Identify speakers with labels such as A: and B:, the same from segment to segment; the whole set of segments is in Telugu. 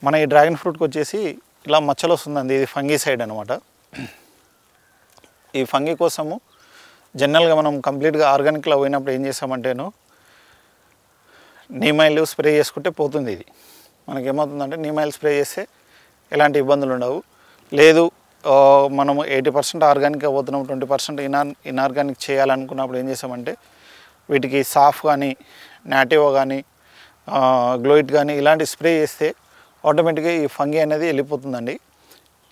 A: మన ఈ డ్రాగన్ ఫ్రూట్కి వచ్చేసి ఇలా మచ్చలు వస్తుందండి. ఇది ఫంగీసైడ్ అనమాట. ఈ ఫంగీ కోసము జనరల్గా మనం కంప్లీట్గా ఆర్గానిక్లో పోయినప్పుడు ఏం చేస్తామంటేను నీమాయిల్ స్ప్రే చేసుకుంటే పోతుంది. ఇది మనకేమవుతుందంటే నీమాయిల్ స్ప్రే చేస్తే ఎలాంటి ఇబ్బందులు ఉండవు. లేదు మనము 80% ఆర్గానిక్గా పోతున్నాం, 20% ఇన్ఆర్గానిక్ చేయాలనుకున్నప్పుడు ఏం చేస్తామంటే వీటికి సాఫ్ కానీ నాటివో కానీ గ్లోయిట్ కానీ ఇలాంటి స్ప్రే చేస్తే ఆటోమేటిక్గా ఈ ఫంగీ అనేది వెళ్ళిపోతుందండి.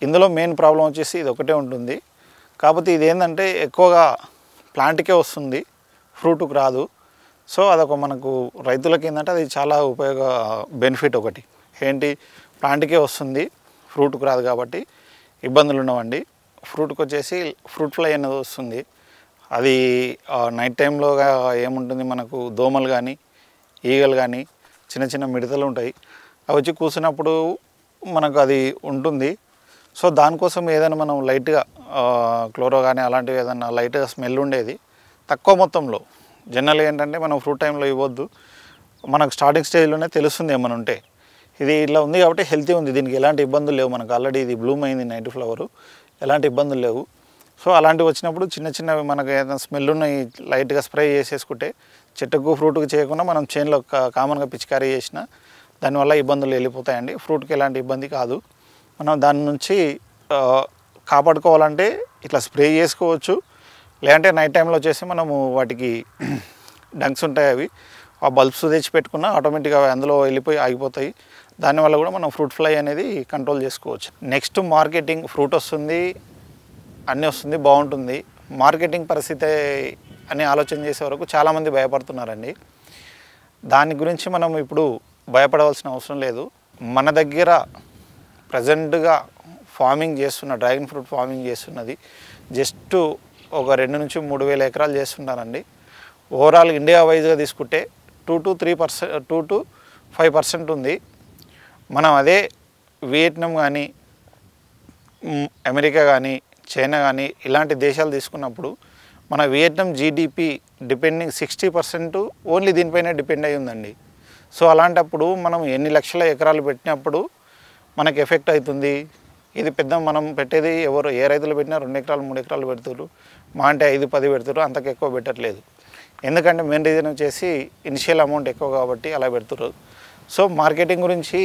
A: ఇందులో మెయిన్ ప్రాబ్లం వచ్చేసి ఇది ఒకటే ఉంటుంది. కాకపోతే ఇది ఏంటంటే ఎక్కువగా ప్లాంట్కే వస్తుంది, ఫ్రూట్కి రాదు. సో అదొక మనకు రైతులకి ఏంటంటే అది చాలా బెనిఫిట్. ఒకటి ఏంటి, ప్లాంట్కే వస్తుంది, ఫ్రూట్కి రాదు కాబట్టి ఇబ్బందులు ఉండవండి. ఫ్రూట్కి వచ్చేసి ఫ్రూట్ ఫ్లై అనేది వస్తుంది. అది నైట్ టైంలో ఏముంటుంది, మనకు దోమలు కానీ ఈగలు కానీ చిన్న చిన్న మిడతలు ఉంటాయి, అవి వచ్చి కూర్చున్నప్పుడు మనకు అది ఉంటుంది. సో దానికోసం ఏదైనా మనం లైట్గా క్లోరో కానీ అలాంటివి ఏదైనా లైట్గా స్మెల్ ఉండేది తక్కువ మొత్తంలో, జనరల్గా ఏంటంటే మనం ఫ్రూట్ టైంలో ఇవ్వద్దు, మనకు స్టార్టింగ్ స్టేజ్లోనే తెలుస్తుంది ఏమైనా ఉంటే. ఇది ఇట్లా ఉంది కాబట్టి హెల్తీ ఉంది, దీనికి ఎలాంటి ఇబ్బందులు లేవు. మనకు ఆల్రెడీ ఇది బ్లూమ్ అయింది నైట్ ఫ్లవరు, ఎలాంటి ఇబ్బందులు లేవు. సో అలాంటివి వచ్చినప్పుడు చిన్న చిన్నవి మనకు ఏదైనా స్మెల్ ఉన్నాయి లైట్గా స్ప్రే చేసేసుకుంటే చెట్టుకు ఫ్రూట్కి చేయకుండా మనం చేనులో కామన్గా పిచికారీ చేసినా దానివల్ల ఇబ్బందులు వెళ్ళిపోతాయండి. ఫ్రూట్కి ఎలాంటి ఇబ్బంది కాదు. మనం దాని నుంచి కాపాడుకోవాలంటే ఇట్లా స్ప్రే చేసుకోవచ్చు. లేదంటే నైట్ టైంలో వచ్చేసి మనము వాటికి డంక్స్ ఉంటాయి, అవి ఆ బల్బ్స్ తెచ్చి పెట్టుకున్నా ఆటోమేటిక్గా అందులో వెళ్ళిపోయి ఆగిపోతాయి. దానివల్ల కూడా మనం ఫ్రూట్ ఫ్లై అనేది కంట్రోల్ చేసుకోవచ్చు. నెక్స్ట్ మార్కెటింగ్, ఫ్రూట్ వస్తుంది, అన్నీ వస్తుంది, బాగుంటుంది. మార్కెటింగ్ పరిస్థితి అని ఆలోచన చేసే వరకు చాలామంది భయపడుతున్నారండి. దాని గురించి మనం ఇప్పుడు భయపడవలసిన అవసరం లేదు. మన దగ్గర ప్రజెంట్గా ఫార్మింగ్ చేస్తున్న డ్రాగన్ ఫ్రూట్ ఫార్మింగ్ చేస్తున్నది జస్ట్ ఒక 2 నుంచి 3 వేల ఎకరాలు చేస్తున్నారండి. ఓవరాల్ ఇండియా వైజ్గా తీసుకుంటే 2 to 5% ఉంది. మనం అదే వియట్నాం కానీ అమెరికా కానీ చైనా కానీ ఇలాంటి దేశాలు తీసుకున్నప్పుడు మన వియట్నాం జీడిపి డిపెండింగ్ 60% ఓన్లీ దీనిపైనే డిపెండ్ అయి ఉందండి. సో అలాంటప్పుడు మనం ఎన్ని లక్షల ఎకరాలు పెట్టినప్పుడు మనకు ఎఫెక్ట్ అవుతుంది. ఇది పెద్ద మనం పెట్టేది ఏ రైతులు పెట్టినా 2 ఎకరాలు 3 ఎకరాలు పెడుతున్నారు, మా అంటే 5-10 పెడుతున్నారు, అంతకు ఎక్కువ పెట్టట్లేదు. ఎందుకంటే మెయిన్ రీజన్ వచ్చేసి ఇనిషియల్ అమౌంట్ ఎక్కువ కాబట్టి అలా పెడుతున్నారు. సో మార్కెటింగ్ గురించి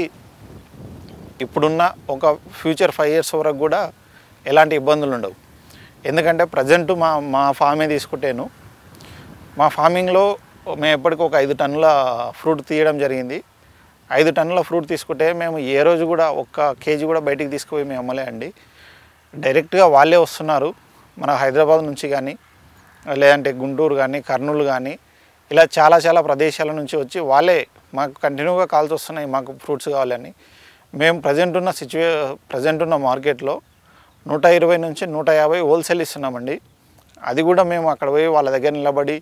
A: ఇప్పుడున్న ఒక ఫ్యూచర్ 5 years వరకు కూడా ఎలాంటి ఇబ్బందులు ఉండవు. ఎందుకంటే ప్రజెంట్ మా ఫామే తీసుకుంటేను, మా ఫార్మింగ్లో మేము ఎప్పటికీ ఒక 5 టన్నుల ఫ్రూట్ తీయడం జరిగింది. 5 టన్నుల ఫ్రూట్ తీసుకుంటే మేము ఏ రోజు కూడా 1 కేజీ కూడా బయటికి తీసుకుపోయి మేము అమ్మలే అండి. డైరెక్ట్గా వాళ్ళే వస్తున్నారు, మన హైదరాబాద్ నుంచి కానీ లేదంటే గుంటూరు కానీ కర్నూలు కానీ ఇలా చాలా ప్రదేశాల నుంచి వచ్చి వాళ్ళే మాకు కంటిన్యూగా కాల్స్ వస్తున్నాయి, మాకు ఫ్రూట్స్ కావాలని. మేము ప్రజెంట్ ఉన్న మార్కెట్లో 120 నుంచి 150 హోల్సేల్ ఇస్తున్నామండి. అది కూడా మేము అక్కడ పోయి వాళ్ళ దగ్గర నిలబడి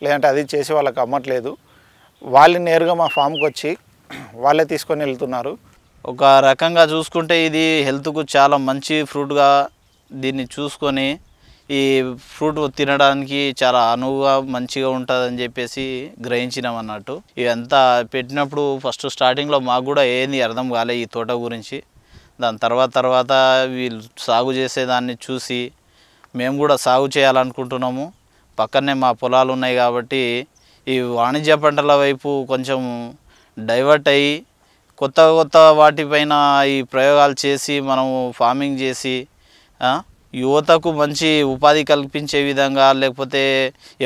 A: లేదంటే అది చేసి వాళ్ళకి అమ్మట్లేదు. వాళ్ళు నేరుగా మా ఫామ్కి వచ్చి వాళ్ళే తీసుకొని వెళ్తున్నారు.
B: ఒక రకంగా చూసుకుంటే ఇది హెల్త్కు చాలా మంచి ఫ్రూట్గా దీన్ని చూసుకొని ఈ ఫ్రూట్ తినడానికి చాలా అనువుగా మంచిగా ఉంటుందని చెప్పేసి గ్రహించినాం అన్నట్టు. ఇదంతా పెట్టినప్పుడు ఫస్ట్ స్టార్టింగ్లో మాకు కూడా ఏంది అర్థం కాలే ఈ తోట గురించి. దాని తర్వాత వీళ్ళు సాగు చేసేదాన్ని చూసి మేము కూడా సాగు చేయాలనుకుంటున్నాము. పక్కనే మా పొలాలు ఉన్నాయి కాబట్టి ఈ వాణిజ్య పంటల వైపు కొంచెం డైవర్ట్ అయ్యి కొత్త వాటిపైన ఈ ప్రయోగాలు చేసి మనము ఫార్మింగ్ చేసి యువతకు మంచి ఉపాధి కల్పించే విధంగా, లేకపోతే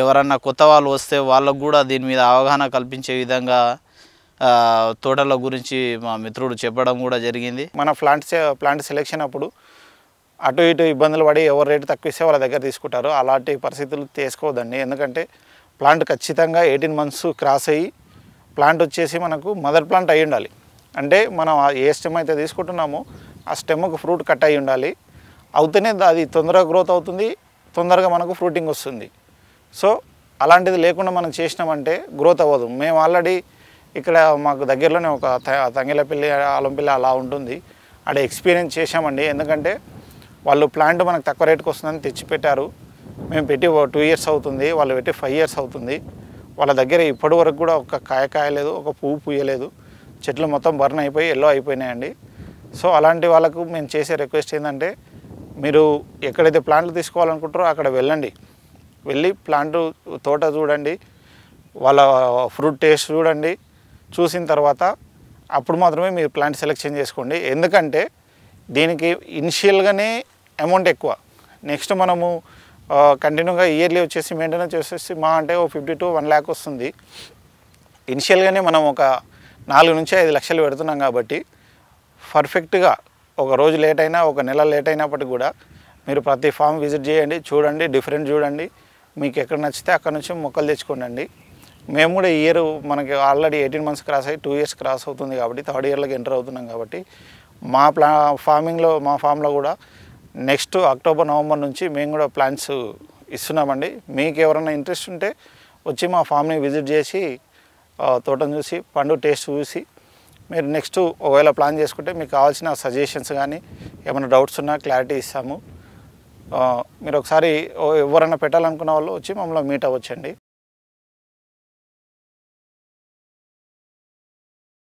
B: ఎవరన్నా కొత్త వాళ్ళు వస్తే వాళ్ళకు కూడా దీని మీద అవగాహన కల్పించే విధంగా తోటల గురించి మా మిత్రుడు చెప్పడం కూడా జరిగింది.
A: మన ప్లాంట్ సెలెక్షన్ అప్పుడు అటు ఇటు ఇబ్బందులు పడి ఎవరు రేటు తక్కువ ఇస్తే వాళ్ళ దగ్గర తీసుకుంటారు. అలాంటి పరిస్థితులు తీసుకోవద్దండి. ఎందుకంటే ప్లాంట్ ఖచ్చితంగా 18 months క్రాస్ అయ్యి ప్లాంట్ వచ్చేసి మనకు మదర్ ప్లాంట్ అయి ఉండాలి. అంటే మనం ఏ స్టెమ్ అయితే తీసుకుంటున్నామో ఆ స్టెమ్కు ఫ్రూట్ కట్ అయి ఉండాలి. అవుతేనే అది తొందరగా గ్రోత్ అవుతుంది, తొందరగా మనకు ఫ్రూటింగ్ వస్తుంది. సో అలాంటిది లేకుండా మనం చేసినామంటే గ్రోత్ అవ్వదు. మేము ఆల్రెడీ ఇక్కడ మాకు దగ్గరలోనే ఒక తంగెలపల్లి ఆలంపల్లి అలా ఉంటుంది, అక్కడ ఎక్స్పీరియన్స్ చేసామండి. ఎందుకంటే వాళ్ళు ప్లాంట్ మనకు తక్కువ రేటుకి వస్తుందని తెచ్చిపెట్టారు. మేము పెట్టి 2 years అవుతుంది, వాళ్ళు పెట్టి 5 years అవుతుంది. వాళ్ళ దగ్గర ఇప్పటి వరకు కూడా ఒక కాయ కాయలేదు, ఒక పువ్వు పూయలేదు. చెట్లు మొత్తం బర్న్ అయిపోయి ఎల్లో అయిపోయినాయండి. సో అలాంటి వాళ్ళకు మేము చేసే రిక్వెస్ట్ ఏంటంటే, మీరు ఎక్కడైతే ప్లాంట్లు తీసుకోవాలనుకుంటారో అక్కడ వెళ్ళి ప్లాంట్ తోట చూడండి, వాళ్ళ ఫ్రూట్ టేస్ట్ చూడండి. చూసిన తర్వాత అప్పుడు మాత్రమే మీరు ప్లాంట్ సెలెక్షన్ చేసుకోండి. ఎందుకంటే దీనికి ఇనిషియల్గానే అమౌంట్ ఎక్కువ. నెక్స్ట్ మనము కంటిన్యూగా ఇయర్లీ వచ్చేసి మెయింటెనెన్స్ వచ్చేసి మా అంటే 50 to 1 lakh వస్తుంది. ఇనిషియల్గానే మనం ఒక 4 నుంచి 5 లక్షలు పెడుతున్నాం కాబట్టి పర్ఫెక్ట్గా ఒక రోజు లేట్ అయినా, ఒక నెల లేట్ అయినప్పటికీ కూడా మీరు ప్రతి ఫామ్ విజిట్ చేయండి, చూడండి, డిఫరెంట్ చూడండి. మీకు ఎక్కడ నచ్చితే అక్కడ నుంచి మొక్కలు తెచ్చుకోండి. మేము కూడా ఈ ఇయర్ మనకి ఆల్రెడీ 18 months క్రాస్ అయ్యి 2 years క్రాస్ అవుతుంది కాబట్టి 3rd yearలోకి ఎంటర్ అవుతున్నాం కాబట్టి మా ఫామ్లో కూడా నెక్స్ట్ అక్టోబర్ నవంబర్ నుంచి మేము కూడా ప్లాంట్స్ ఇస్తున్నామండి. మీకు ఎవరైనా ఇంట్రెస్ట్ ఉంటే వచ్చి మా ఫామ్ని విజిట్ చేసి తోటను చూసి పండు టేస్ట్ చూసి మీరు నెక్స్ట్ ఒకవేళ ప్లాన్ చేసుకుంటే మీకు కావాల్సిన సజెషన్స్ కానీ ఏమైనా డౌట్స్ ఉన్నా క్లారిటీ ఇస్తాము. మీరు ఒకసారి ఎవరైనా పెట్టాలనుకున్న వాళ్ళు వచ్చి మమ్మల్ని మీట్ అవ్వచ్చండి.